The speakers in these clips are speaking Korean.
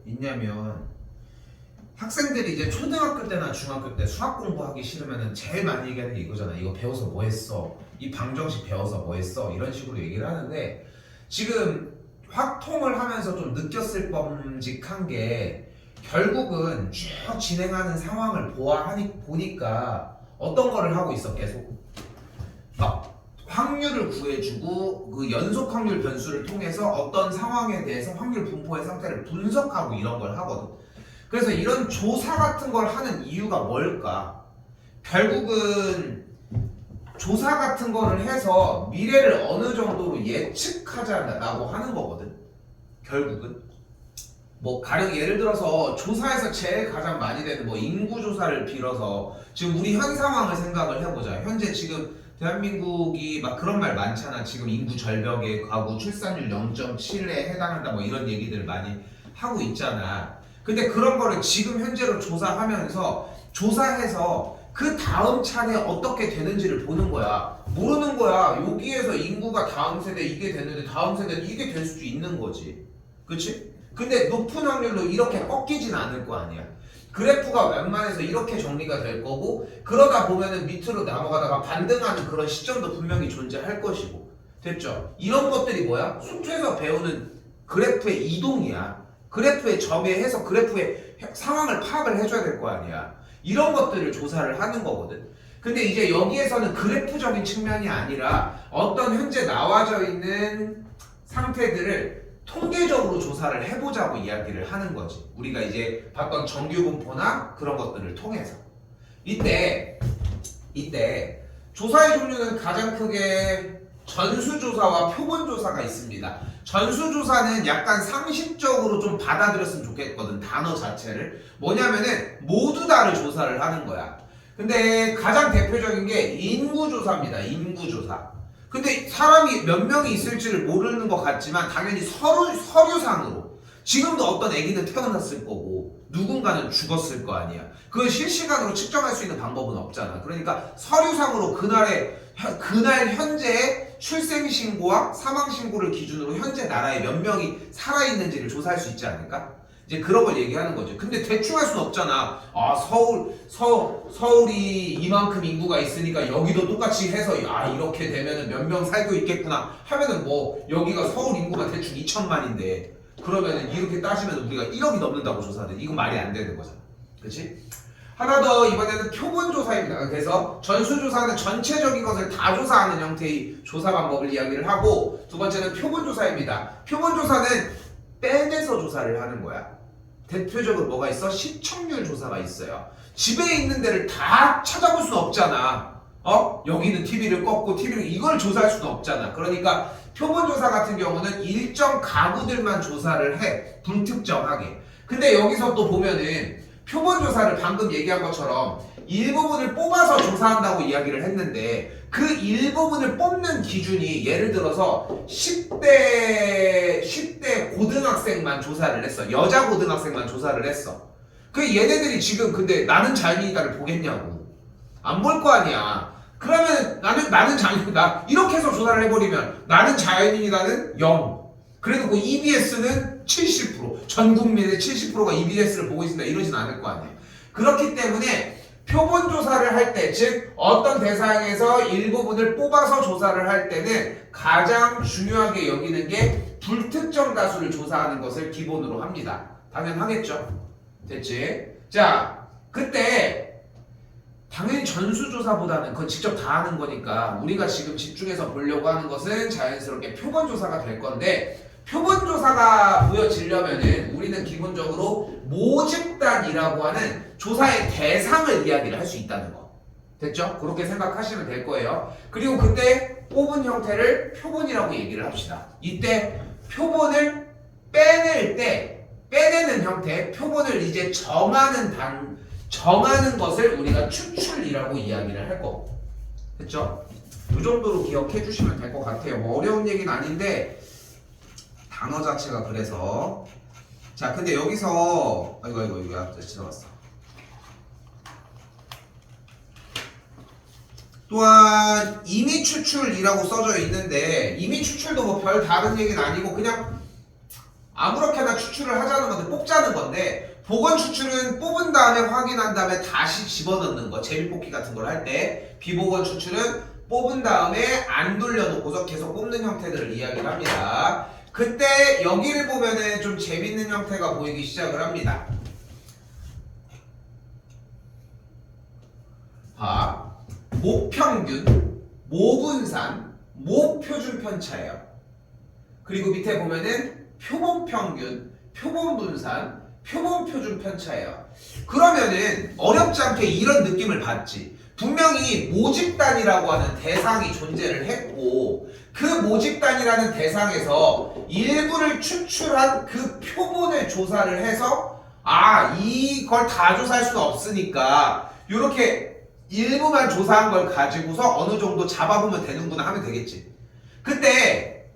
있냐면 학생들이 이제 초등학교 때나 중학교 때 수학 공부하기 싫으면은 제일 많이 얘기하는 게 이거잖아. 이거 배워서 뭐 했어? 이 방정식 배워서 뭐 했어? 이런 식으로 얘기를 하는데 지금 확통을 하면서 좀 느꼈을 범직한 게 결국은 쭉 진행하는 상황을 보니까 어떤 거를 하고 있어 계속 막 확률을 구해주고 그 연속 확률 변수를 통해서 어떤 상황에 대해서 확률 분포의 상태를 분석하고 이런 걸 하거든. 그래서 이런 조사 같은 걸 하는 이유가 뭘까? 결국은 조사 같은 거를 해서 미래를 어느 정도로 예측하자라고 하는 거거든. 결국은 뭐 가령 예를 들어서 조사에서 제일 가장 많이 되는 뭐 인구 조사를 빌어서 지금 우리 현 상황을 생각을 해보자. 현재 지금 대한민국이 막 그런 말 많잖아. 지금 인구 절벽에 가고 출산율 0.7에 해당한다 뭐 이런 얘기들 많이 하고 있잖아. 근데 그런 거를 지금 현재로 조사하면서 조사해서 그 다음 차례 어떻게 되는지를 보는 거야. 모르는 거야. 여기에서 인구가 다음 세대 이게 됐는데 다음 세대는 이게 될 수도 있는 거지. 그치? 근데 높은 확률로 이렇게 꺾이진 않을 거 아니야. 그래프가 웬만해서 이렇게 정리가 될 거고 그러다 보면은 밑으로 넘어가다가 반등하는 그런 시점도 분명히 존재할 것이고. 됐죠? 이런 것들이 뭐야? 수투에서 배우는 그래프의 이동이야. 그래프의 점에 해서 그래프의 상황을 파악을 해줘야 될 거 아니야. 이런 것들을 조사를 하는 거거든. 근데 이제 여기에서는 그래프적인 측면이 아니라 어떤 현재 나와져 있는 상태들을 통계적으로 조사를 해보자고 이야기를 하는 거지. 우리가 이제 봤던 정규 분포나 그런 것들을 통해서. 이때 조사의 종류는 가장 크게 전수조사와 표본조사가 있습니다. 전수조사는 약간 상식적으로 좀 받아들였으면 좋겠거든. 단어 자체를. 뭐냐면은 모두 다를 조사를 하는 거야. 근데 가장 대표적인 게 인구조사입니다. 인구조사. 근데 사람이 몇 명이 있을지를 모르는 것 같지만 당연히 서류상으로 지금도 어떤 아기는 태어났을 거고 누군가는 죽었을 거 아니야. 그걸 실시간으로 측정할 수 있는 방법은 없잖아. 그러니까 서류상으로 그날 현재의 출생신고와 사망신고를 기준으로 현재 나라에 몇 명이 살아있는지를 조사할 수 있지 않을까? 이제 그런 걸 얘기하는 거죠. 근데 대충 할 수는 없잖아. 아, 서울이 이만큼 인구가 있으니까 여기도 똑같이 해서 이렇게 되면은 몇 명 살고 있겠구나 하면은 뭐 여기가 서울 인구가 대충 2천만인데 그러면은 이렇게 따지면 우리가 1억이 넘는다고 조사하는데 이건 말이 안 되는 거잖아. 그렇지? 하나 더 이번에는 표본조사입니다. 그래서 전수조사는 전체적인 것을 다 조사하는 형태의 조사 방법을 이야기를 하고 두 번째는 표본조사입니다. 표본조사는 빼내서 조사를 하는 거야. 대표적으로 뭐가 있어? 시청률 조사가 있어요. 집에 있는 데를 다 찾아볼 수는 없잖아. 여기는 TV를 껐고 TV를 이걸 조사할 수는 없잖아. 그러니까 표본조사 같은 경우는 일정 가구들만 조사를 해. 불특정하게. 근데 여기서 또 보면은 표본조사를 방금 얘기한 것처럼 일부분을 뽑아서 조사한다고 이야기를 했는데 그 일부분을 뽑는 기준이 예를 들어서 10대 고등학생만 조사를 했어. 여자 고등학생만 조사를 했어. 그 얘네들이 지금 근데 나는 자연인이다를 보겠냐고. 안 볼 거 아니야. 그러면 나는 자연인이다. 이렇게 해서 조사를 해버리면 나는 자연인이다는 0. 그래도 EBS는 70%. 전 국민의 70%가 EBS를 보고 있습니다. 이러진 않을 거 아니에요. 그렇기 때문에 표본조사를 할 때, 즉 어떤 대상에서 일부분을 뽑아서 조사를 할 때는 가장 중요하게 여기는 게 불특정 다수를 조사하는 것을 기본으로 합니다. 당연하겠죠? 됐지? 자, 그때 당연히 전수조사보다는 그건 직접 다 하는 거니까 우리가 지금 집중해서 보려고 하는 것은 자연스럽게 표본조사가 될 건데 표본조사가 보여지려면은 우리는 기본적으로 모집단이라고 하는 조사의 대상을 이야기를 할 수 있다는 거. 됐죠? 그렇게 생각하시면 될 거예요. 그리고 그때 뽑은 형태를 표본이라고 얘기를 합시다. 이때 표본을 빼내는 형태, 표본을 이제 정하는 것을 우리가 추출이라고 이야기를 할 거고. 됐죠? 이 정도로 기억해 주시면 될 것 같아요. 뭐 어려운 얘기는 아닌데 단어 자체가 그래서 자 근데 여기서 이거 지나갔어. 또한 임의 추출이라고 써져 있는데 임의 추출도 뭐 별 다른 얘기는 아니고 그냥 아무렇게나 추출을 하자는 건데 뽑자는 건데 복원 추출은 뽑은 다음에 확인한 다음에 다시 집어넣는 거 제비뽑기 같은 걸 할 때 비복원 추출은 뽑은 다음에 안 돌려놓고서 계속 뽑는 형태들을 이야기를 합니다. 그때 여기를 보면은 좀 재밌는 형태가 보이기 시작을 합니다. 봐. 모평균, 모분산, 모표준 편차예요. 그리고 밑에 보면은 표본평균, 표본분산, 표본표준 편차예요. 그러면은 어렵지 않게 이런 느낌을 받지. 분명히 모집단이라고 하는 대상이 존재를 했고 그 모집단이라는 대상에서 일부를 추출한 그 표본을 조사를 해서 이걸 다 조사할 수는 없으니까 이렇게 일부만 조사한 걸 가지고서 어느 정도 잡아보면 되는구나 하면 되겠지. 근데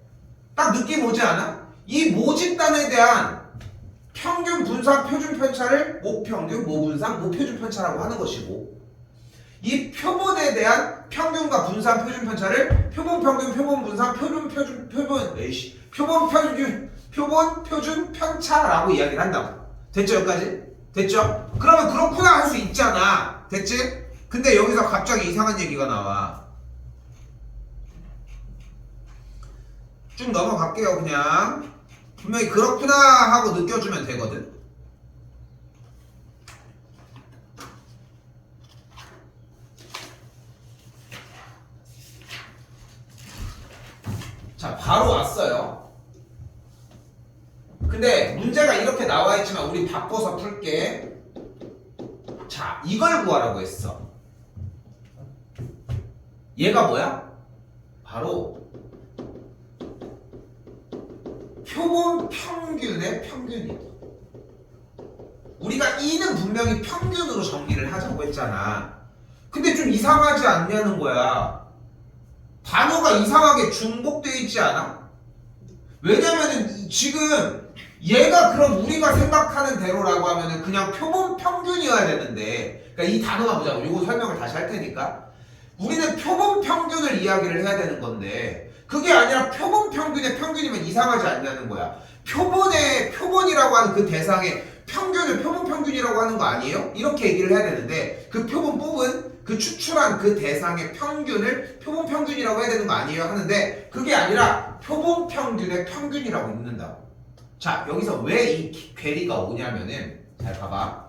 딱 느낌 오지 않아? 이 모집단에 대한 평균 분산 표준 편차를 모평균, 모분산, 모표준 편차라고 하는 것이고 이 표본에 대한 평균과 분산 표준 편차를 표본 평균, 표본 분산, 표본 표준 편차라고 이야기를 한다고. 됐죠 여기까지? 됐죠? 그러면 그렇구나 할 수 있잖아. 됐지? 근데 여기서 갑자기 이상한 얘기가 나와. 쭉 넘어갈게요 그냥. 분명히 그렇구나 하고 느껴주면 되거든. 자, 바로 왔어요. 근데 문제가 이렇게 나와 있지만 우리 바꿔서 풀게. 자, 이걸 구하라고 했어. 얘가 뭐야? 바로 표본 평균의 평균이다. 우리가 E는 분명히 평균으로 정리를 하자고 했잖아. 근데 좀 이상하지 않냐는 거야. 단어가 이상하게 중복되어 있지 않아? 왜냐면은 지금 얘가 그럼 우리가 생각하는 대로라고 하면은 그냥 표본 평균이어야 되는데, 그러니까 이 단어만 보자고. 이거 설명을 다시 할 테니까. 우리는 표본 평균을 이야기를 해야 되는 건데 그게 아니라 표본 평균의 평균이면 이상하지 않냐는 거야. 표본이라고 하는 그 대상의 평균을 표본 평균이라고 하는 거 아니에요? 이렇게 얘기를 해야 되는데 그 표본 뽑은 그 추출한 그 대상의 평균을 표본 평균이라고 해야 되는 거 아니에요? 하는데 그게 아니라 표본 평균의 평균이라고 읽는다고. 자, 여기서 왜 이 괴리가 오냐면은 잘 봐봐.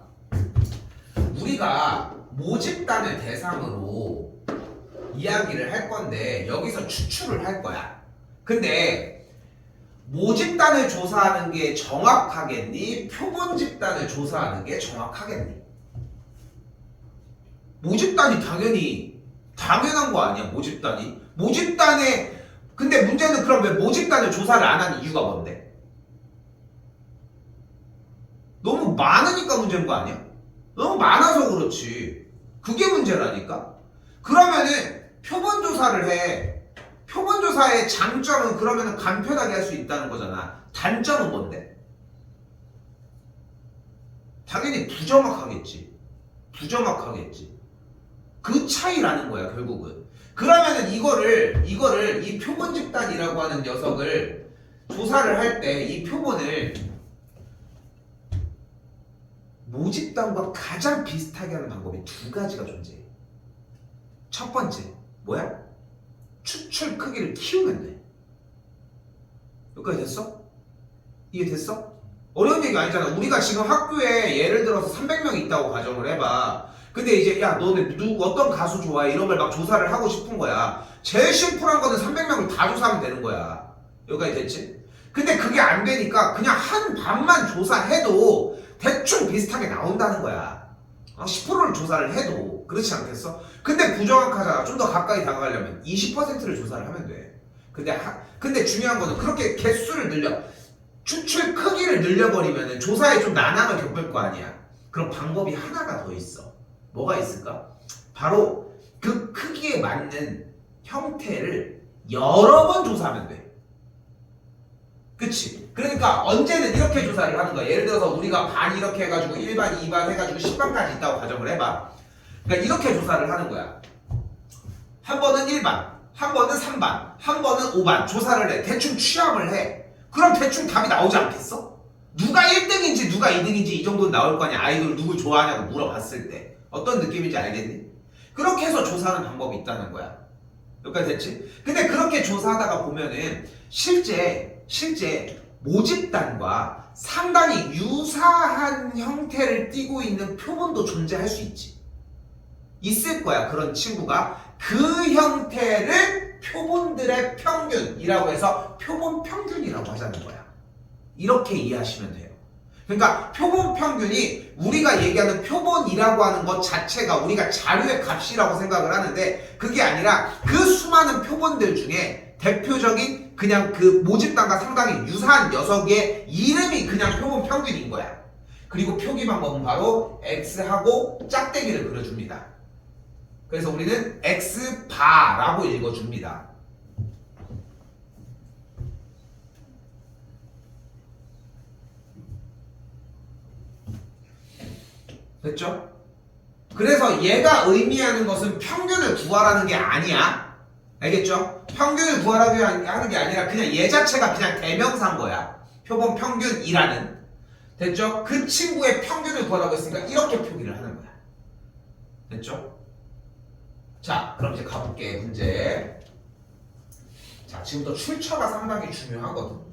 우리가 모집단을 대상으로 이야기를 할 건데 여기서 추출을 할 거야. 근데 모집단을 조사하는 게 정확하겠니? 표본 집단을 조사하는 게 정확하겠니? 모집단이 당연한 거 아니야? 모집단에 근데 문제는 그럼 왜 모집단을 조사를 안 하는 이유가 뭔데? 너무 많으니까 문제인 거 아니야? 너무 많아서 그렇지. 그게 문제라니까. 그러면은 표본 조사를 해. 표본 조사의 장점은 그러면은 간편하게 할 수 있다는 거잖아. 단점은 뭔데? 당연히 부정확하겠지. 그 차이라는 거야 결국은. 그러면은 이거를 이 표본 집단이라고 하는 녀석을 조사를 할 때 이 표본을 모집단과 가장 비슷하게 하는 방법이 두 가지가 존재해. 첫 번째 뭐야? 추출 크기를 키우면 돼. 여기까지 됐어? 이해됐어? 어려운 얘기 아니잖아. 우리가 지금 학교에 예를 들어서 300명 있다고 가정을 해봐. 근데 이제 야 너네 어떤 가수 좋아해? 이런 걸 막 조사를 하고 싶은 거야. 제일 심플한 거는 300명을 다 조사하면 되는 거야. 여기까지 됐지? 근데 그게 안 되니까 그냥 한 반만 조사해도 대충 비슷하게 나온다는 거야. 10%를 조사를 해도 그렇지 않겠어? 근데 부정확하잖아. 좀 더 가까이 다가가려면 20%를 조사를 하면 돼. 근데 중요한 거는 그렇게 개수를 늘려 추출 크기를 늘려버리면 조사에 좀 난항을 겪을 거 아니야. 그럼 방법이 하나가 더 있어. 뭐가 있을까? 바로 그 크기에 맞는 형태를 여러 번 조사하면 돼. 그치? 그러니까 언제는 이렇게 조사를 하는 거야. 예를 들어서 우리가 반 이렇게 해가지고 1반, 2반 해가지고 10반까지 있다고 가정을 해봐. 그러니까 이렇게 조사를 하는 거야. 한 번은 1반, 한 번은 3반, 한 번은 5반 조사를 해. 대충 취합을 해. 그럼 대충 답이 나오지 않겠어? 누가 1등인지 누가 2등인지 이 정도는 나올 거 아니야. 아이돌 누굴 좋아하냐고 물어봤을 때 어떤 느낌인지 알겠니? 그렇게 해서 조사하는 방법이 있다는 거야. 여기까지 됐지? 근데 그렇게 조사하다가 보면은 실제 모집단과 상당히 유사한 형태를 띠고 있는 표본도 존재할 수 있지. 있을 거야. 그런 친구가 그 형태를 표본들의 평균이라고 해서 표본 평균이라고 하자는 거야. 이렇게 이해하시면 돼요. 그러니까 표본 평균이 우리가 얘기하는 표본이라고 하는 것 자체가 우리가 자료의 값이라고 생각을 하는데 그게 아니라 그 수많은 표본들 중에 대표적인 그냥 그 모집단과 상당히 유사한 녀석의 이름이 그냥 표본 평균인 거야. 그리고 표기 방법은 바로 X하고 짝대기를 그려줍니다. 그래서 우리는 X바라고 읽어줍니다. 됐죠? 그래서 얘가 의미하는 것은 평균을 구하라는 게 아니야. 알겠죠? 평균을 구하라는 게 아니라 그냥 얘 자체가 그냥 대명사인 거야. 표본 평균이라는. 됐죠? 그 친구의 평균을 구하라고 했으니까 이렇게 표기를 하는 거야. 됐죠? 자, 그럼 이제 가볼게. 문제. 자, 지금부터 출처가 상당히 중요하거든.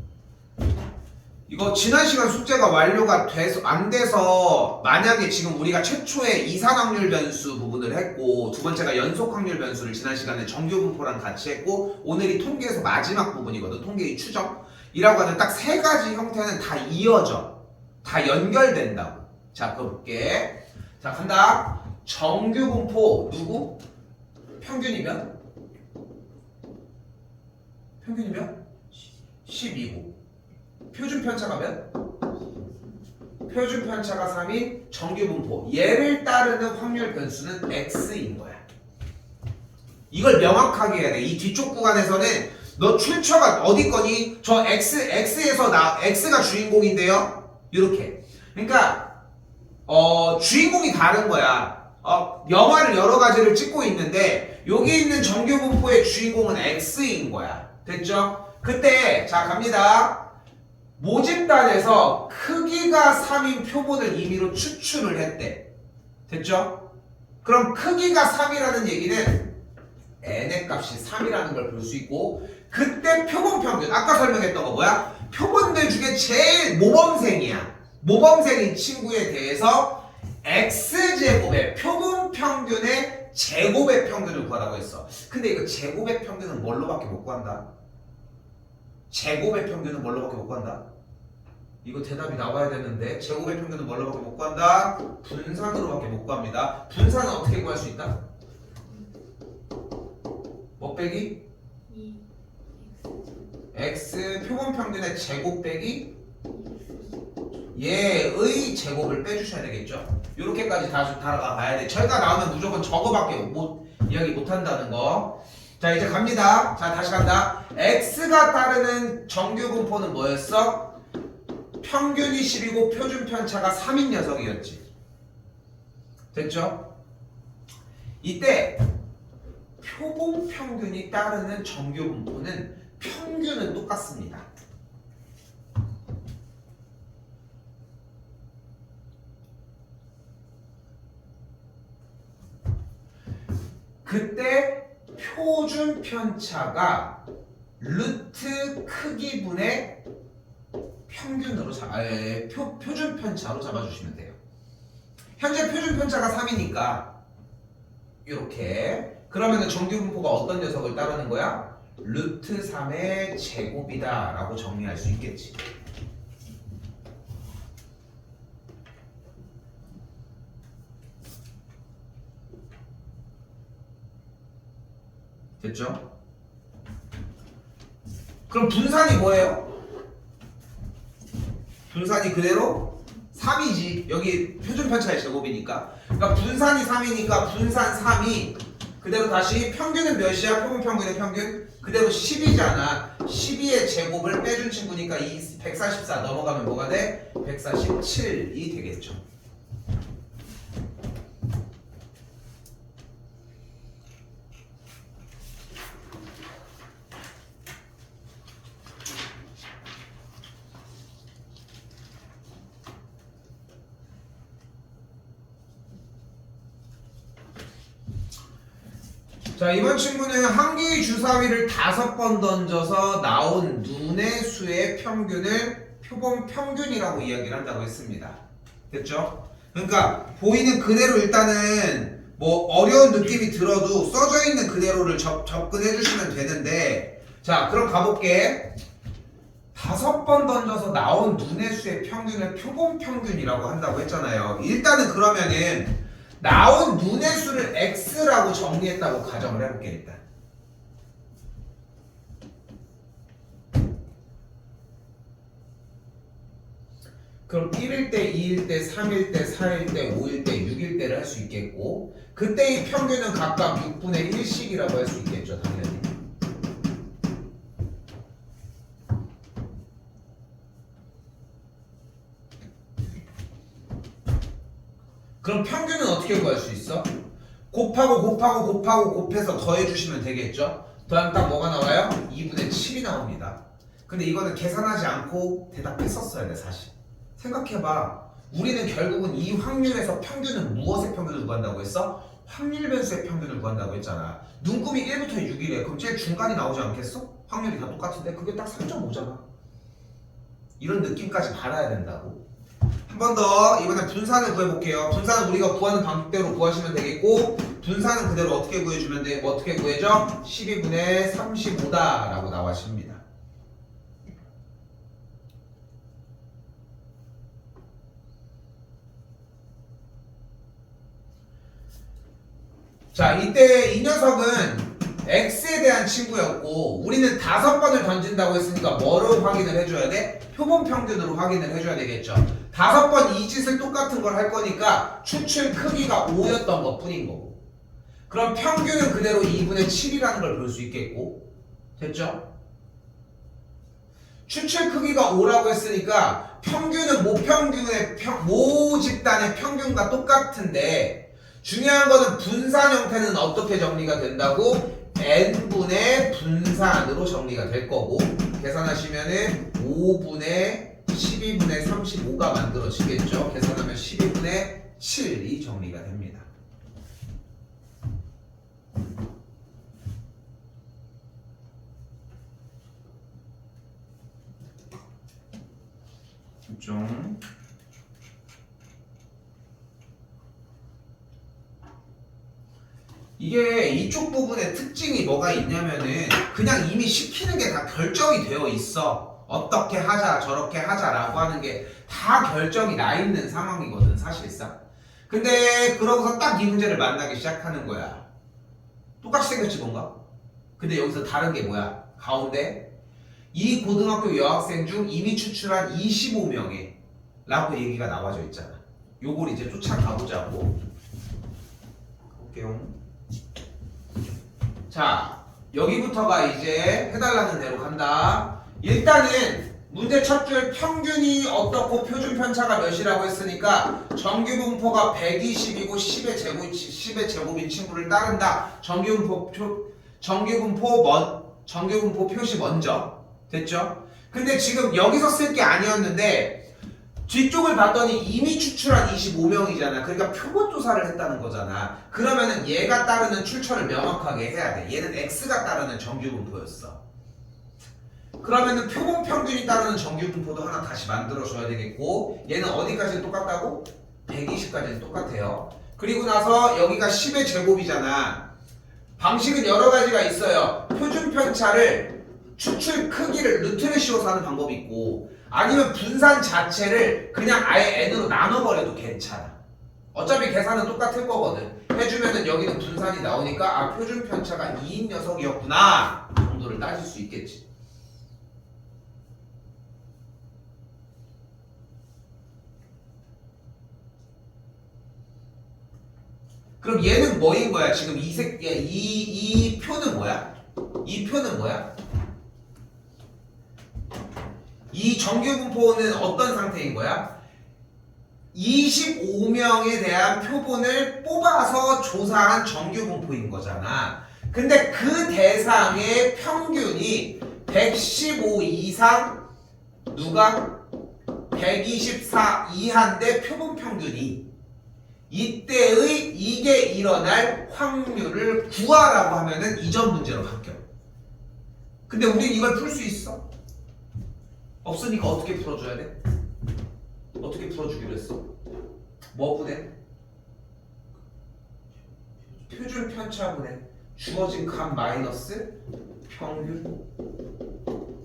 이거 지난 시간 숙제가 완료가 안 돼서 만약에 지금 우리가 최초의 이산 확률 변수 부분을 했고 두 번째가 연속 확률 변수를 지난 시간에 정규 분포랑 같이 했고 오늘이 통계에서 마지막 부분이거든. 통계의 추정이라고 하는 딱 세 가지 형태는 다 이어져. 다 연결된다고. 자, 그거 볼게. 자, 간다. 정규 분포 누구? 평균이면? 12고 표준 편차가 몇? 표준 편차가 3인 정규 분포. 얘를 따르는 확률 변수는 x인 거야. 이걸 명확하게 해야 돼. 이 뒤쪽 구간에서는 너 출처가 어디 거니? 저 x에서 x가 주인공인데요. 이렇게. 그러니까 주인공이 다른 거야. 영화를 여러 가지를 찍고 있는데 여기 있는 정규 분포의 주인공은 x인 거야. 됐죠? 그때 자 갑니다. 모집단에서 크기가 3인 표본을 임의로 추출을 했대. 됐죠? 그럼 크기가 3이라는 얘기는 n의 값이 3이라는 걸 볼 수 있고 그때 표본 평균 아까 설명했던 거 뭐야? 표본들 중에 제일 모범생이야. 모범생인 친구에 대해서 x제곱의 표본 평균의 제곱의 평균을 구하라고 했어. 근데 이거 제곱의 평균은 뭘로밖에 못 구한다? 제곱의 평균은 뭘로밖에 못 구한다? 이거 대답이 나와야 되는데 제곱의 평균은 뭘로밖에 못 구한다? 분산으로밖에 못 구합니다. 분산은 어떻게 구할 수 있다? 뭐 빼기? x 표본 평균의 제곱 빼기 얘의 제곱을 빼주셔야 되겠죠? 이렇게까지 다 따라가 돼. 저희가 나오면 무조건 저거밖에 이야기 못한다는 거. 자 이제 갑니다. 자 다시 간다. x가 따르는 정규 분포는 뭐였어? 평균이 10이고 표준 편차가 3인 녀석이었지. 됐죠? 이때 표본 평균이 따르는 정규 분포는 평균은 똑같습니다. 그때 표준 편차가 루트 크기분의 평균으로 표준 편차로 잡아주시면 돼요. 현재 표준 편차가 3이니까 이렇게 그러면은 정규 분포가 어떤 녀석을 따르는 거야? 루트 3의 제곱이다 라고 정리할 수 있겠지. 됐죠? 그럼 분산이 뭐예요? 분산이 그대로 3이지. 여기 표준 편차의 제곱이니까. 그러니까 분산이 3이니까 분산 3이 그대로 다시 평균은 몇이야? 표본 평균의 평균? 그대로 10이잖아. 12의 제곱을 빼준 친구니까 이 144 넘어가면 뭐가 돼? 147이 되겠죠. 자, 이번 친구는 한 개의 주사위를 5번 던져서 나온 눈의 수의 평균을 표본 평균이라고 이야기를 한다고 했습니다. 됐죠? 그러니까 보이는 그대로 일단은 뭐 어려운 느낌이 들어도 써져 있는 그대로를 접근해 주시면 되는데, 자, 그럼 가볼게. 5번 던져서 나온 눈의 수의 평균을 표본 평균이라고 한다고 했잖아요. 일단은 그러면은 나온 눈의 수를 x라고 정리했다고 가정을 해볼게. 일단 그럼 1일 때, 2일 때, 3일 때, 4일 때, 5일 때, 6일 때를 할 수 있겠고, 그때의 평균은 각각 6분의 1씩이라고 할 수 있겠죠, 당연히. 그럼 평균은 어떻게 구할 수 있어? 곱하고 곱해서 더해주시면 되겠죠? 더하면 딱 뭐가 나와요? 2분의 7이 나옵니다. 근데 이거는 계산하지 않고 대답했었어야 돼, 사실. 생각해봐. 우리는 결국은 이 확률에서 평균은 무엇의 평균을 구한다고 했어? 확률 변수의 평균을 구한다고 했잖아. 눈금이 1부터 6이래. 그럼 제일 중간이 나오지 않겠어? 확률이 다 똑같은데 그게 딱 3.5잖아. 이런 느낌까지 받아야 된다고. 한 번 더 이번엔 분산을 구해볼게요. 분산은 우리가 구하는 방식대로 구하시면 되겠고, 분산은 그대로 어떻게 구해주면 돼? 뭐 어떻게 구해져? 12분의 35다 라고 나와십니다. 자, 이때 이 녀석은 x에 대한 친구였고, 우리는 5번을 던진다고 했으니까 뭐로 확인을 해줘야 돼? 표본 평균으로 확인을 해줘야 되겠죠. 5번 이 짓을 똑같은 걸 할 거니까 추출 크기가 5였던 것 뿐인 거고, 그럼 평균은 그대로 2분의 7이라는 걸 볼 수 있겠고, 됐죠? 추출 크기가 5라고 했으니까 평균은 모 집단의 평균과 똑같은데, 중요한 거는 분산 형태는 어떻게 정리가 된다고? n분의 분산으로 정리가 될 거고, 계산하시면은 5분의 12분의 35가 만들어지겠죠. 계산하면 12분의 7이 정리가 됩니다. 좀 이게 이쪽 부분의 특징이 뭐가 있냐면은 그냥 이미 시키는 게 다 결정이 되어 있어. 어떻게 하자 저렇게 하자라고 하는 게 다 결정이 나 있는 상황이거든, 사실상. 근데 그러고서 딱 이 문제를 만나기 시작하는 거야. 똑같이 생겼지 뭔가? 근데 여기서 다른 게 뭐야? 가운데 이 고등학교 여학생 중 이미 추출한 25명에 라고 얘기가 나와져 있잖아. 요걸 이제 쫓아가보자고. 볼게요. 자, 여기부터가 이제 해달라는 대로 간다. 일단은 문제 첫 줄 평균이 어떻고 표준 편차가 몇이라고 했으니까 정규분포가 120이고 10의 제곱인 친구를 따른다. 정규분포 표시 먼저. 됐죠? 근데 지금 여기서 쓸 게 아니었는데 뒤쪽을 봤더니 이미 추출한 25명이잖아. 그러니까 표본 조사를 했다는 거잖아. 그러면은 얘가 따르는 출처를 명확하게 해야 돼. 얘는 x가 따르는 정규분포였어. 그러면은 표본 평균이 따르는 정규분포도 하나 다시 만들어줘야 되겠고, 얘는 어디까지는 똑같다고? 120까지는 똑같아요. 그리고 나서 여기가 10의 제곱이잖아. 방식은 여러 가지가 있어요. 표준 편차를 추출 크기를 루트를 씌워서 하는 방법이 있고, 아니면 분산 자체를 그냥 아예 n으로 나눠버려도 괜찮아. 어차피 계산은 똑같을 거거든. 해주면은 여기는 분산이 나오니까 아, 표준 편차가 2인 녀석이었구나 정도를 따질 수 있겠지. 그럼 얘는 뭐인 거야? 지금 이 표는 뭐야? 이 표는 뭐야? 이 정규분포는 어떤 상태인 거야? 25명에 대한 표본을 뽑아서 조사한 정규분포인 거잖아. 근데 그 대상의 평균이 115 이상, 누가? 124 이하인데 표본 평균이 이때의 이게 일어날 확률을 구하라고 하면은 이전 문제로 바뀌어. 근데 우린 이걸 풀 수 있어? 없으니까 어떻게 풀어줘야 돼? 어떻게 풀어주기로 했어? 뭐분해? 표준 편차분해 주어진 값 마이너스 평균.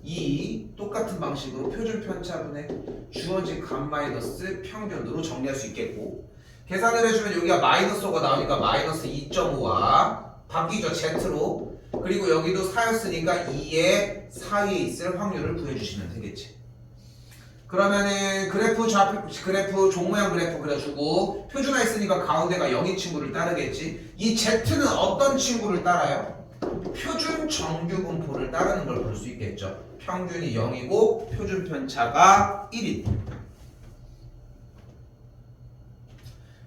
이 똑같은 방식으로 표준 편차분해 주어진 값 마이너스 평균으로 정리할 수 있겠고, 계산을 해주면 여기가 마이너스 5가 나오니까 마이너스 2.5와 바뀌죠, Z로. 그리고 여기도 4였으니까 2의 사이에 있을 확률을 구해주시면 되겠지. 그러면은 그래프 종모양 그래프 그려주고, 표준화 있으니까 가운데가 0인 친구를 따르겠지. 이 Z는 어떤 친구를 따라요? 표준 정규분포를 따르는 걸 볼 수 있겠죠. 평균이 0이고 표준 편차가 1인.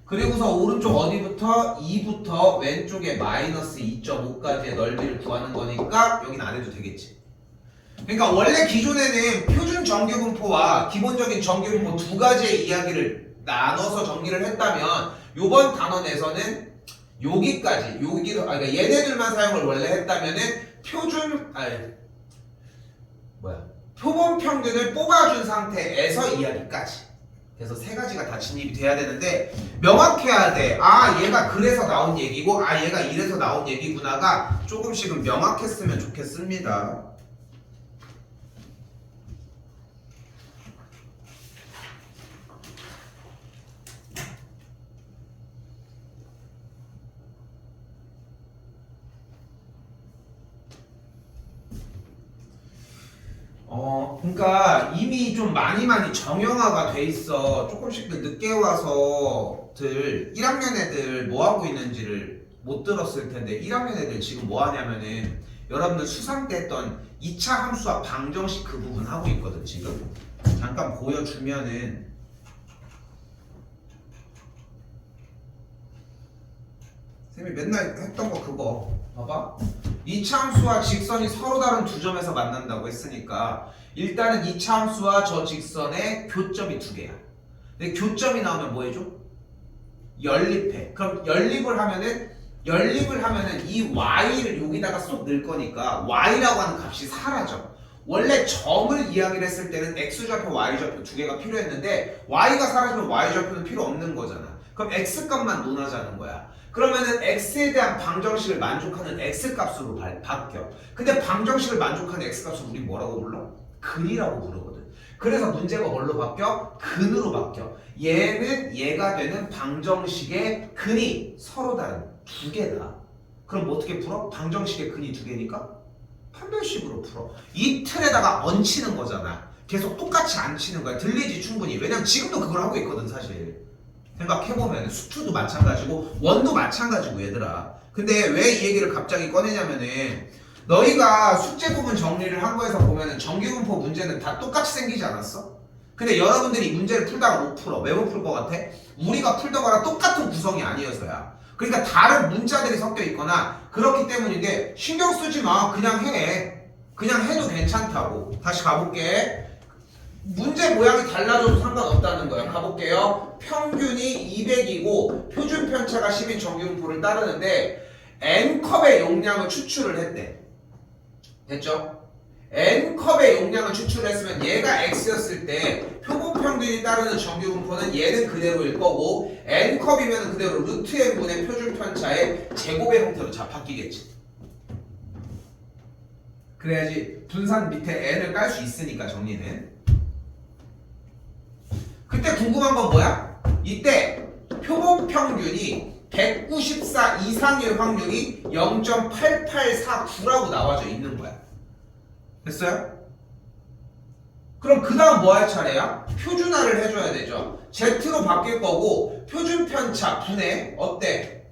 그리고서 오른쪽 어디부터? 2부터 왼쪽에 마이너스 2.5까지의 넓이를 구하는 거니까 여기는 안 해도 되겠지. 그러니까 원래 기존에는 표준 정규분포와 기본적인 정규분포 두 가지의 이야기를 나눠서 정리를 했다면, 요번 단원에서는 여기까지, 그러니까 얘네들만 사용을 원래 했다면은 표본 평균을 뽑아준 상태에서 이야기까지. 그래서 세 가지가 다 진입이 돼야 되는데 명확해야 돼. 아, 얘가 그래서 나온 얘기고, 아, 얘가 이래서 나온 얘기구나가 조금씩은 명확했으면 좋겠습니다. 그러니까 이미 좀 많이 정형화가 돼 있어. 조금씩 늦게 와서들 1학년 애들 뭐 하고 있는지를 못 들었을 텐데, 1학년 애들 지금 뭐 하냐면은 여러분들 수상 때 했던 2차 함수와 방정식 그 부분 하고 있거든. 지금 잠깐 보여주면은, 쌤이 맨날 했던 거 그거 봐봐. 2차 함수와 직선이 서로 다른 두 점에서 만난다고 했으니까 일단은 2차 함수와 저 직선의 교점이 두 개야. 근데 교점이 나오면 뭐 해줘? 연립해. 그럼 연립을 하면은 이 y를 여기다가 쏙 넣을 거니까 y라고 하는 값이 사라져. 원래 점을 이야기를 했을 때는 x좌표, y좌표 두 개가 필요했는데 y가 사라지면 y좌표는 필요 없는 거잖아. 그럼 x값만 논하자는 거야. 그러면은 x에 대한 방정식을 만족하는 x값으로 바뀌어. 근데 방정식을 만족하는 x값을 우리 뭐라고 불러? 근이라고 부르거든. 그래서 문제가 뭘로 바뀌어? 근으로 바뀌어. 얘는 얘가 되는 방정식의 근이 서로 다른 두 개다. 그럼 뭐 어떻게 풀어? 방정식의 근이 두 개니까 판별식으로 풀어. 이 틀에다가 얹히는 거잖아. 계속 똑같이 안 치는 거야. 들리지 충분히. 왜냐면 지금도 그걸 하고 있거든 사실. 생각해보면 수투도 마찬가지고 원도 마찬가지고 얘들아. 근데 왜 이 얘기를 갑자기 꺼내냐면은, 너희가 숙제 부분 정리를 한 거에서 보면은 정규분포 문제는 다 똑같이 생기지 않았어? 근데 여러분들이 문제를 풀다가 못 풀어. 왜 못 풀 것 같아? 우리가 풀다거나 똑같은 구성이 아니어서야. 그러니까 다른 문자들이 섞여 있거나 그렇기 때문인데, 신경 쓰지 마. 그냥 해. 그냥 해도 괜찮다고. 다시 가볼게. 문제 모양이 달라져도 상관없다는 거야. 가볼게요. 평균이 200이고 표준 편차가 10인 정규분포를 따르는데 n컵의 용량을 추출을 했대. 됐죠? n컵의 용량을 추출을 했으면 얘가 x였을 때 표본 평균이 따르는 정규분포는 얘는 그대로일 거고, n컵이면 그대로 루트 n분의 표준 편차의 제곱의 형태로 바뀌겠지. 그래야지 분산 밑에 n을 깔 수 있으니까 정리는. 그때 궁금한 건 뭐야? 이때 표본 평균이 194 이상일 확률이 0.8849라고 나와져 있는 거야. 됐어요? 그럼 그 다음 뭐 할 차례야? 표준화를 해줘야 되죠. Z로 바뀔 거고, 표준 편차 분해 어때?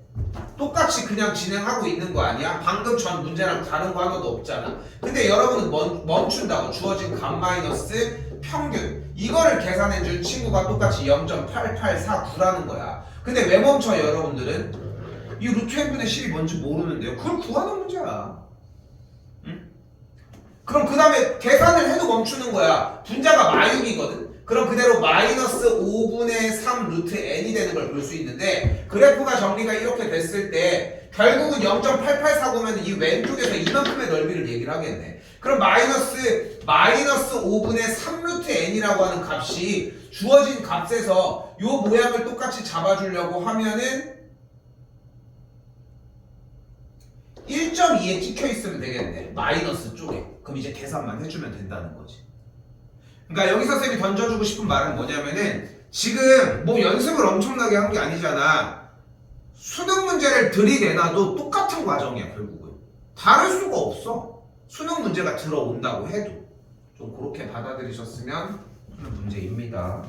똑같이 그냥 진행하고 있는 거 아니야? 방금 전 문제랑 다른 거 하나도 없잖아. 근데 여러분은 멈춘다고. 주어진 값 마이너스 평균, 이거를 계산해 준 친구가 똑같이 0.8849라는 거야. 근데 왜 멈춰요 여러분들은? 이 루트 n분의 10이 뭔지 모르는데요. 그걸 구하는 문제야. 응? 그럼 그 다음에 계산을 해도 멈추는 거야. 분자가 마육이거든. 그럼 그대로 마이너스 5분의 3 루트 n이 되는 걸 볼 수 있는데 그래프가 정리가 이렇게 됐을 때 결국은 0.8849면 이 왼쪽에서 이만큼의 넓이를 얘기를 하겠네. 그럼 마이너스 5분의 3 루트 n이라고 하는 값이 주어진 값에서 요 모양을 똑같이 잡아주려고 하면은 1.2에 찍혀 있으면 되겠네. 마이너스 쪽에. 그럼 이제 계산만 해주면 된다는 거지. 그러니까 여기서 쌤이 던져주고 싶은 말은 뭐냐면은 지금 뭐 연습을 엄청나게 한 게 아니잖아. 수능 문제를 들이대놔도 똑같은 과정이야 결국은. 다를 수가 없어. 수능 문제가 들어온다고 해도. 좀 그렇게 받아들이셨으면 하는 문제입니다.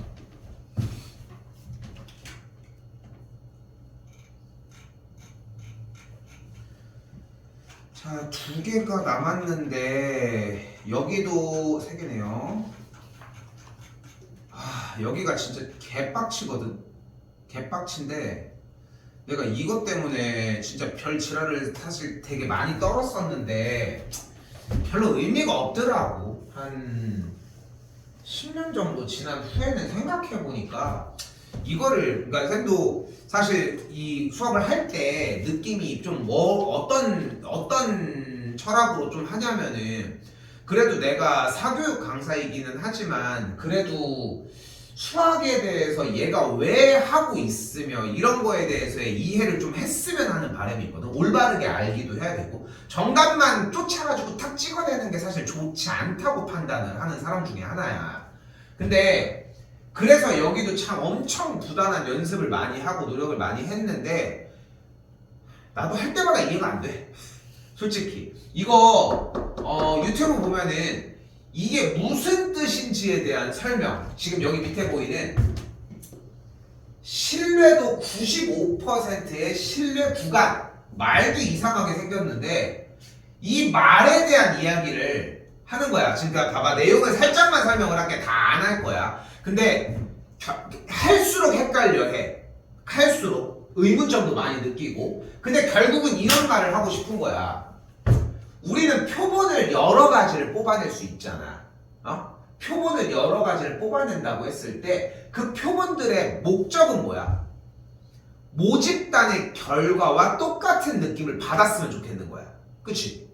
자, 2개가 남았는데 여기도 3개네요. 여기가 진짜 개빡치거든. 개빡친데 내가 이것 때문에 진짜 별 지랄을 사실 되게 많이 떨었었는데 별로 의미가 없더라고. 한 10년 정도 지난 후에는 생각해보니까 이거를, 그러니까 쌤도 사실 이 수업을 할 때 느낌이 좀 어떤 철학으로 좀 하냐면은 그래도 내가 사교육 강사이기는 하지만 그래도 수학에 대해서 얘가 왜 하고 있으며 이런 거에 대해서의 이해를 좀 했으면 하는 바람이 있거든. 올바르게 알기도 해야 되고 정답만 쫓아가지고 탁 찍어내는 게 사실 좋지 않다고 판단을 하는 사람 중에 하나야. 근데 그래서 여기도 참 엄청 부단한 연습을 많이 하고 노력을 많이 했는데 나도 할 때마다 이해가 안 돼. 솔직히 이거 유튜브 보면은 이게 무슨 뜻인지에 대한 설명, 지금 여기 밑에 보이는 신뢰도 95%의 신뢰 구간, 말도 이상하게 생겼는데 이 말에 대한 이야기를 하는 거야. 지금 봐봐, 내용을 살짝만 설명을 할게. 다 안 할 거야. 근데 할수록 헷갈려 해. 할수록 의문점도 많이 느끼고. 근데 결국은 이런 말을 하고 싶은 거야. 우리는 표본을 여러 가지를 뽑아낼 수 있잖아. 표본을 여러 가지를 뽑아낸다고 했을 때 그 표본들의 목적은 뭐야? 모집단의 결과와 똑같은 느낌을 받았으면 좋겠는 거야. 그치?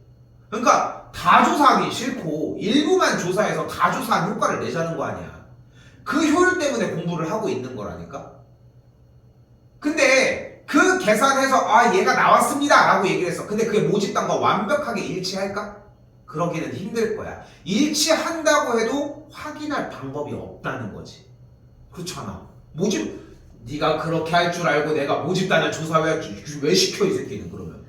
그러니까 다 조사하기 싫고 일부만 조사해서 다 조사한 효과를 내자는 거 아니야. 그 효율 때문에 공부를 하고 있는 거라니까? 근데 그 계산해서 얘가 나왔습니다 라고 얘기를 했어. 근데 그게 모집단과 완벽하게 일치할까? 그러기는 힘들 거야. 일치한다고 해도 확인할 방법이 없다는 거지. 그렇잖아. 네가 그렇게 할 줄 알고 내가 모집단을 조사 왜 시켜 이 새끼는. 그러면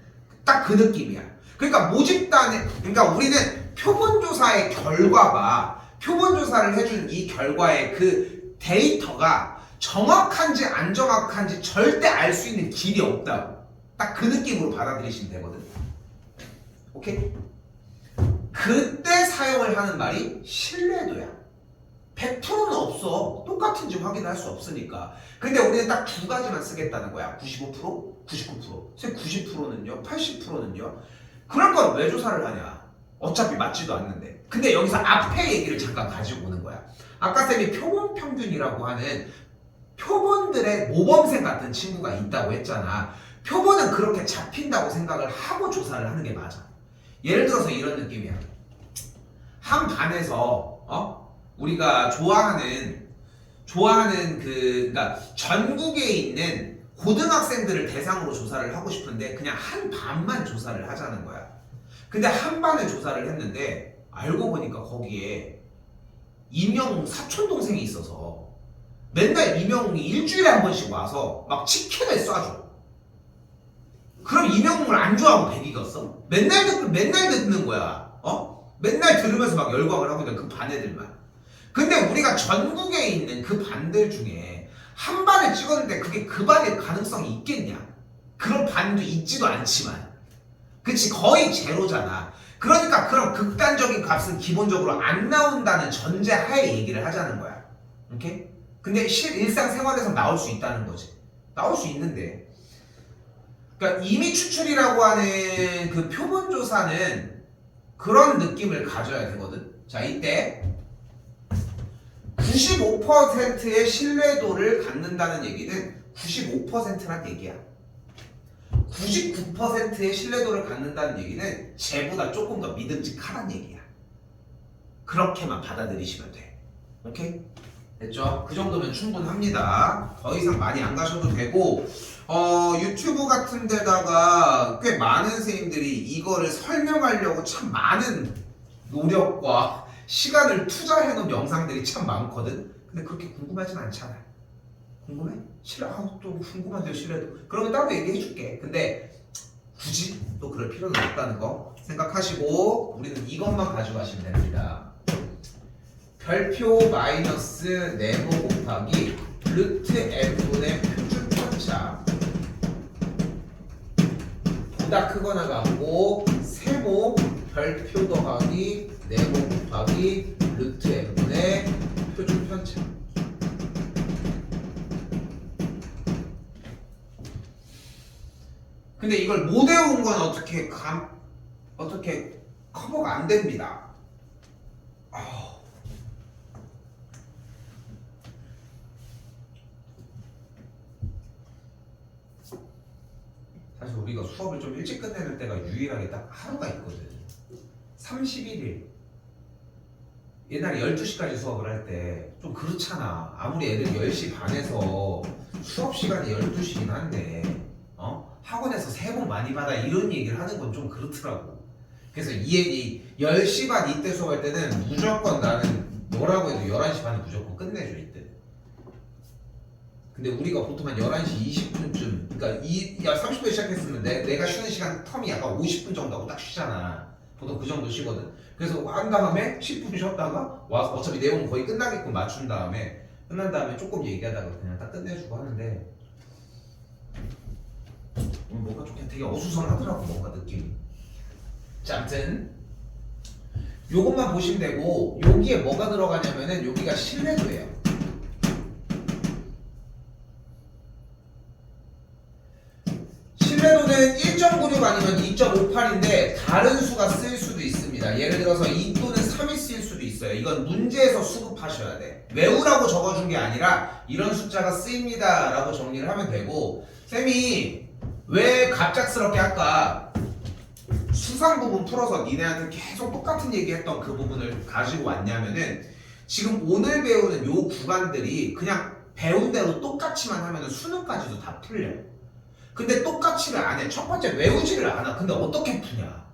딱 그 느낌이야. 그러니까 그러니까 우리는 표본조사의 결과가, 표본조사를 해준 이 결과의 그 데이터가 정확한지 안 정확한지 절대 알 수 있는 길이 없다고. 딱 그 느낌으로 받아들이시면 되거든. 오케이? 그때 사용을 하는 말이 신뢰도야. 100%는 없어. 똑같은지 확인할 수 없으니까. 근데 우리는 딱 두 가지만 쓰겠다는 거야. 95%, 99%. 90%는요? 80%는요? 그럴 건 왜 조사를 하냐? 어차피 맞지도 않는데. 근데 여기서 앞에 얘기를 잠깐 가지고 오는 거야. 아까 쌤이 표본 평균이라고 하는 표본들의 모범생 같은 친구가 있다고 했잖아. 표본은 그렇게 잡힌다고 생각을 하고 조사를 하는 게 맞아. 예를 들어서 이런 느낌이야. 한 반에서 우리가 좋아하는 그러니까 전국에 있는 고등학생들을 대상으로 조사를 하고 싶은데 그냥 한 반만 조사를 하자는 거야. 근데 한 반을 조사를 했는데 알고 보니까 거기에 이명 사촌 동생이 있어서 맨날 이명웅이 일주일에 한 번씩 와서 막 치킨을 쏴줘. 그럼 이명웅을 안 좋아하고 백이겠어? 맨날 듣는 거야. 맨날 들으면서 막 열광을 하고 있는 그 반 애들만. 근데 우리가 전국에 있는 그 반들 중에 한 반을 찍었는데 그게 그 반일 가능성이 있겠냐? 그런 반도 있지도 않지만. 그치, 거의 제로잖아. 그러니까 그런 극단적인 값은 기본적으로 안 나온다는 전제하에 얘기를 하자는 거야. 오케이? 근데 일상생활에서 나올 수 있다는 거지. 나올 수 있는데. 그러니까 임의 추출이라고 하는 그 표본조사는 그런 느낌을 가져야 되거든. 자, 이때 95%의 신뢰도를 갖는다는 얘기는 95%란 얘기야. 99%의 신뢰도를 갖는다는 얘기는 쟤보다 조금 더 믿음직하단 얘기야. 그렇게만 받아들이시면 돼. 오케이? 됐죠? 그 정도면 충분합니다. 더 이상 많이 안 가셔도 되고 유튜브 같은 데다가 꽤 많은 선생님들이 이거를 설명하려고 참 많은 노력과 시간을 투자해 놓은 영상들이 참 많거든? 근데 그렇게 궁금하진 않잖아. 궁금해? 또 궁금한데요, 실례도. 그러면 따로 얘기해 줄게. 근데 굳이 또 그럴 필요는 없다는 거 생각하시고 우리는 이것만 가져가시면 됩니다. 별표 마이너스 네모 곱하기 루트 n분의 표준 편차 보다 크거나 같고 세모 별표 더하기 네모 곱하기 루트 n분의 표준 편차. 근데 이걸 못 외운 건 어떻게 커버가 안 됩니다. 사실 우리가 수업을 좀 일찍 끝내는 때가 유일하게 딱 하루가 있거든. 31일. 옛날에 12시까지 수업을 할 때 좀 그렇잖아. 아무리 애들 10시 반에서 수업 시간이 12시긴 한데 학원에서 세번 많이 받아 이런 얘기를 하는 건 좀 그렇더라고. 그래서 이 얘기 10시 반 이때 수업할 때는 무조건 나는 뭐라고 해도 11시 반에 무조건 끝내줘 이때. 근데 우리가 보통 한 11시 20분쯤 그러니까 30분에 시작했으면 내가 쉬는 시간 텀이 약간 50분 정도 하고 딱 쉬잖아. 보통 그 정도 쉬거든. 그래서 한 다음에 10분 쉬었다가 와서 어차피 내용 거의 끝나게끔 맞춘 다음에 끝난 다음에 조금 얘기하다가 그냥 딱 끝내주고 하는데 뭔가 좀 되게 어수선하더라고 뭔가 느낌이. 자, 아무튼 요것만 보시면 되고 여기에 뭐가 들어가냐면은 여기가 신뢰도예요. 신뢰도는 1.96 아니면 2.58인데 다른 수가 쓰일 수도 있습니다. 예를 들어서 2 또는 3이 쓰일 수도 있어요. 이건 문제에서 수급하셔야 돼. 외우라고 적어준 게 아니라 이런 숫자가 쓰입니다 라고 정리를 하면 되고 쌤이 왜 갑작스럽게 아까 수상 부분 풀어서 니네한테 계속 똑같은 얘기했던 그 부분을 가지고 왔냐면은 지금 오늘 배우는 요 구간들이 그냥 배운 대로 똑같이만 하면은 수능까지도 다 풀려요. 근데 똑같이를 안 해. 첫 번째 외우지를 않아. 근데 어떻게 푸냐?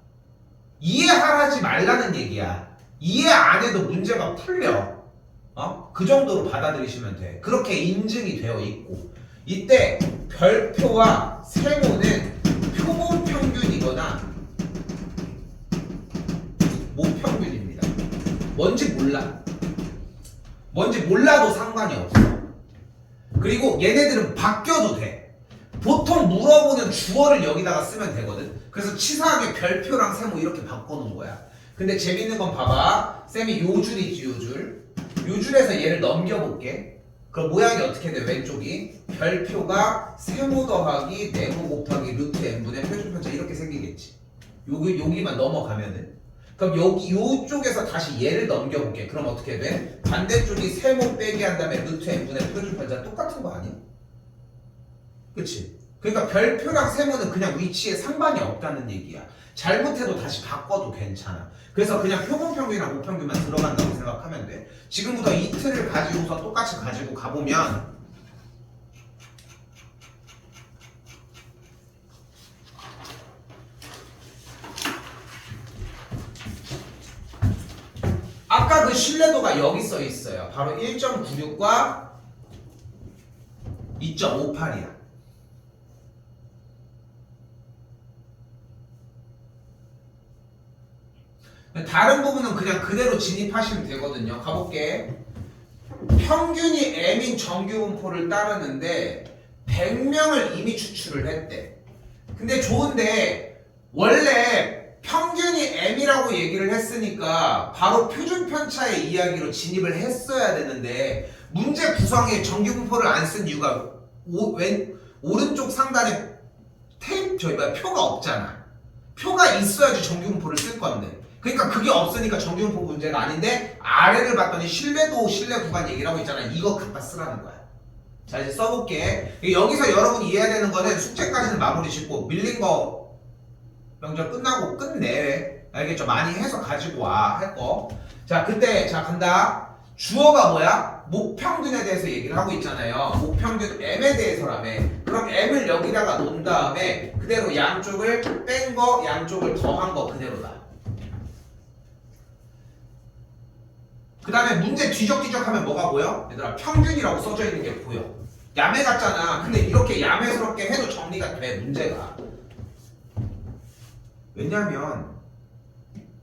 이해하지 말라는 얘기야. 이해 안 해도 문제가 풀려. 그 정도로 받아들이시면 돼. 그렇게 인증이 되어 있고 이때 별표와 세모는 표본 평균이거나 모평균입니다. 뭔지 몰라. 뭔지 몰라도 상관이 없어. 그리고 얘네들은 바뀌어도 돼. 보통 물어보는 주어를 여기다가 쓰면 되거든. 그래서 치사하게 별표랑 세모 이렇게 바꿔놓은 거야. 근데 재밌는 건 봐봐. 쌤이 요 줄 있지, 요 줄. 요 줄에서 얘를 넘겨볼게. 그럼 모양이 어떻게 돼? 왼쪽이 별표가 세모 더하기 네모 곱하기 루트 n분의 표준편차 이렇게 생기겠지. 여기만 넘어가면은. 그럼 여기 요쪽에서 다시 얘를 넘겨볼게. 그럼 어떻게 돼? 반대쪽이 세모 빼기 한 다음에 루트 n분의 표준편차 똑같은 거 아니야? 그치? 그러니까 별표랑 세모는 그냥 위치에 상관이 없다는 얘기야. 잘못해도 다시 바꿔도 괜찮아. 그래서 그냥 표본평균이랑 모평균만 들어간다고 생각하면 돼. 지금부터 이 틀을 가지고서 똑같이 가지고 가보면 아까 그 신뢰도가 여기 써 있어요. 바로 1.96과 2.58이야. 다른 부분은 그냥 그대로 진입하시면 되거든요. 가볼게. 평균이 m인 정규분포를 따르는데 100명을 이미 추출을 했대. 근데 좋은데 원래 평균이 m이라고 얘기를 했으니까 바로 표준편차의 이야기로 진입을 했어야 되는데 문제 구성에 정규분포를 안 쓴 이유가 오른쪽 상단에 표가 없잖아. 표가 있어야지 정규분포를 쓸 건데. 그러니까 그게 없으니까 정규분포 문제가 아닌데 아래를 봤더니 신뢰도 신뢰 구간 얘기를 하고 있잖아. 이거 갖다 쓰라는 거야. 자 이제 써볼게. 여기서 여러분이 이해해야 되는 거는 숙제까지는 마무리 짓고 밀린 거 명절 끝나고 끝내. 알겠죠? 많이 해서 가지고 와 할 거. 자 그때 자 간다. 주어가 뭐야? 목평균에 대해서 얘기를 하고 있잖아요. 목평균 M에 대해서라며. 그럼 M을 여기다가 놓은 다음에 그대로 양쪽을 뺀 거, 양쪽을 더한 거 그대로다. 그 다음에 문제 뒤적뒤적 하면 뭐가 보여? 얘들아 평균이라고 써져 있는 게 보여. 야매 같잖아. 근데 이렇게 야매스럽게 해도 정리가 돼 문제가. 왜냐면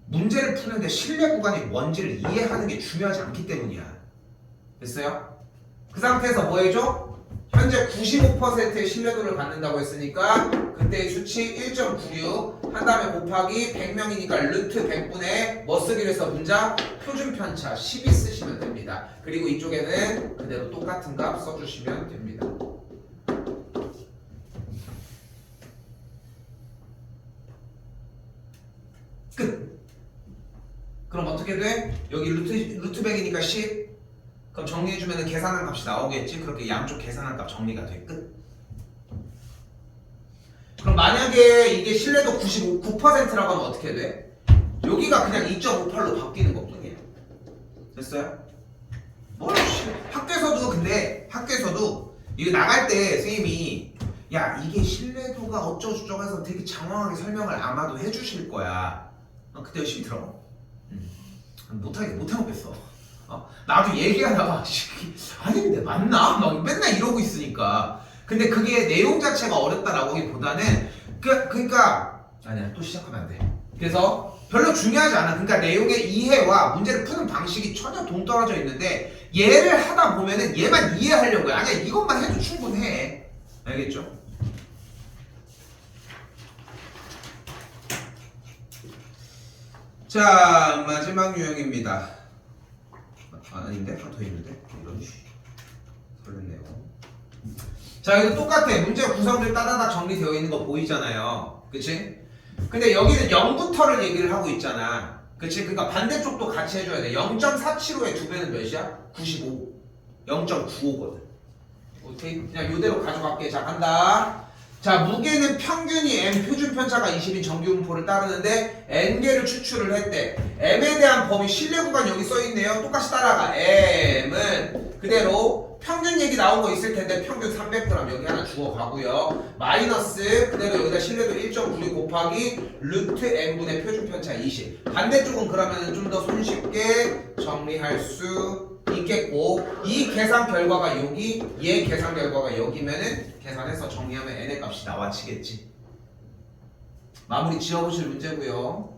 문제를 푸는데 신뢰 구간이 뭔지를 이해하는 게 중요하지 않기 때문이야. 됐어요? 그 상태에서 뭐 해줘? 현재 95%의 신뢰도를 갖는다고 했으니까 그때의 수치 1.96 한 다음에 곱하기 100명이니까 루트 100분의 뭐 쓰기로 해서 문자 표준 편차 12 쓰시면 됩니다. 그리고 이쪽에는 그대로 똑같은 값 써주시면 됩니다. 끝. 그럼 어떻게 돼? 여기 루트 100이니까 10. 그럼 정리해주면 계산한 값이 나오겠지. 그렇게 양쪽 계산한 값 정리가 돼. 끝. 그럼 만약에 이게 신뢰도 9%라고 하면 어떻게 돼? 여기가 그냥 2.58로 바뀌는 것 뿐이야. 됐어요? 뭘 학교에서도 근데 학교에서도 이거 나갈 때 선생님이 야 이게 신뢰도가 어쩌고저쩌고 해서 되게 장황하게 설명을 아마도 해주실 거야. 그때 열심히 들어. 못해먹겠어. 나도 얘기하다가 아닌데 맞나? 막 맨날 이러고 있으니까. 근데 그게 내용 자체가 어렵다라고 하기보다는 그러니까 아니야 또 시작하면 안 돼. 그래서 별로 중요하지 않아. 그러니까 내용의 이해와 문제를 푸는 방식이 전혀 동떨어져 있는데 얘를 하다 보면은 얘만 이해하려고 해. 아니야 이것만 해도 충분해. 알겠죠? 자 마지막 유형입니다. 아닌데? 하나 더 있는데? 이런 설렜네요. 자 이거 똑같아. 문제 구성들 따다닥 정리되어 있는 거 보이잖아요. 그치? 근데 여기는 0부터를 얘기를 하고 있잖아. 그치? 그러니까 반대쪽도 같이 해줘야 돼. 0.475의 두 배는 몇이야? 95. 0.95거든. 오케이? 그냥 이대로 가져갈게. 자 간다. 자 무게는 평균이 M 표준 편차가 20인 정규분포를 따르는데 N개를 추출을 했대. M에 대한 범위 신뢰 구간 여기 써있네요. 똑같이 따라가. M은 그대로 평균 얘기 나온 거 있을 텐데 평균 300g 여기 하나 주워 가고요. 마이너스 그대로 여기다 신뢰도 1.96 곱하기 루트 M분의 표준 편차 20. 반대쪽은 그러면 좀 더 손쉽게 정리할 수 있겠고 이 계산 결과가 여기 얘 계산 결과가 여기면은 계산해서 정리하면 n의 값이 나와지겠지. 마무리 지어보실 문제고요.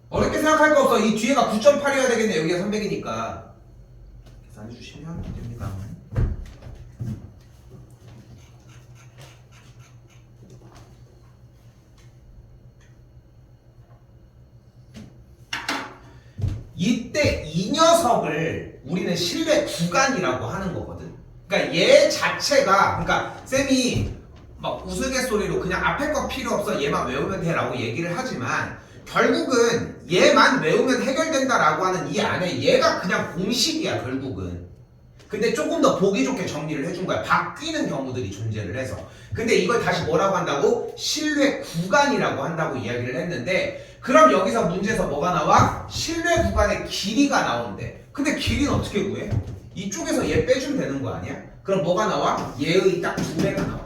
어렵게 생각할 거 없어. 이 뒤에가 9.8이어야 되겠네. 여기가 300이니까 계산해 주시면 됩니다. 이때 이 녀석을 우리는 신뢰 구간이라고 하는 거거든. 그러니까 얘 자체가 그러니까 쌤이 막 우스갯소리로 그냥 앞에 거 필요 없어 얘만 외우면 돼 라고 얘기를 하지만 결국은 얘만 외우면 해결된다라고 하는 이 안에 얘가 그냥 공식이야 결국은. 근데 조금 더 보기 좋게 정리를 해준 거야. 바뀌는 경우들이 존재를 해서. 근데 이걸 다시 뭐라고 한다고? 신뢰 구간이라고 한다고 이야기를 했는데 그럼 여기서 문제에서 뭐가 나와? 신뢰 구간의 길이가 나온대. 근데 길이는 어떻게 구해? 이쪽에서 얘 빼주면 되는 거 아니야? 그럼 뭐가 나와? 얘의 딱 2배가 나와.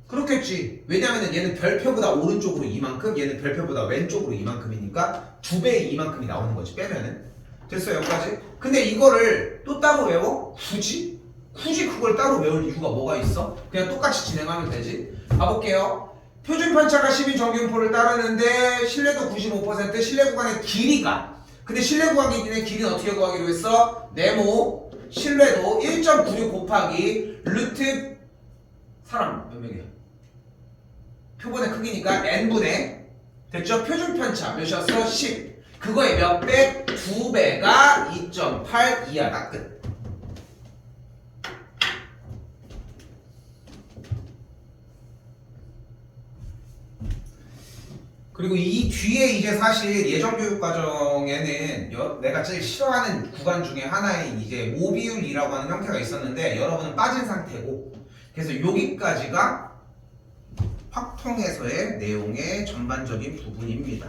그렇겠지. 왜냐면은 얘는 별표보다 오른쪽으로 이만큼, 얘는 별표보다 왼쪽으로 이만큼이니까 2배의 이만큼이 나오는 거지 빼면은. 됐어 여기까지? 근데 이거를 또 따로 외워? 굳이? 굳이 그걸 따로 외울 이유가 뭐가 있어? 그냥 똑같이 진행하면 되지. 가볼게요. 표준 편차가 10인 정규분포를 따르는데 신뢰도 95% 신뢰 구간의 길이가 근데 신뢰 구간의 길이는 어떻게 구하기로 했어? 네모 신뢰도 1.96 곱하기 루트 사람 몇 명이야? 표본의 크기니까 n분의 됐죠? 표준 편차 몇이었어? 10 그거의 몇 배? 2배가 2.8 이하다 끝. 그리고 이 뒤에 이제 사실 예정교육과정에는 내가 제일 싫어하는 구간 중에 하나인 이제 모비율이라고 하는 형태가 있었는데 여러분은 빠진 상태고, 그래서 여기까지가 확통에서의 내용의 전반적인 부분입니다.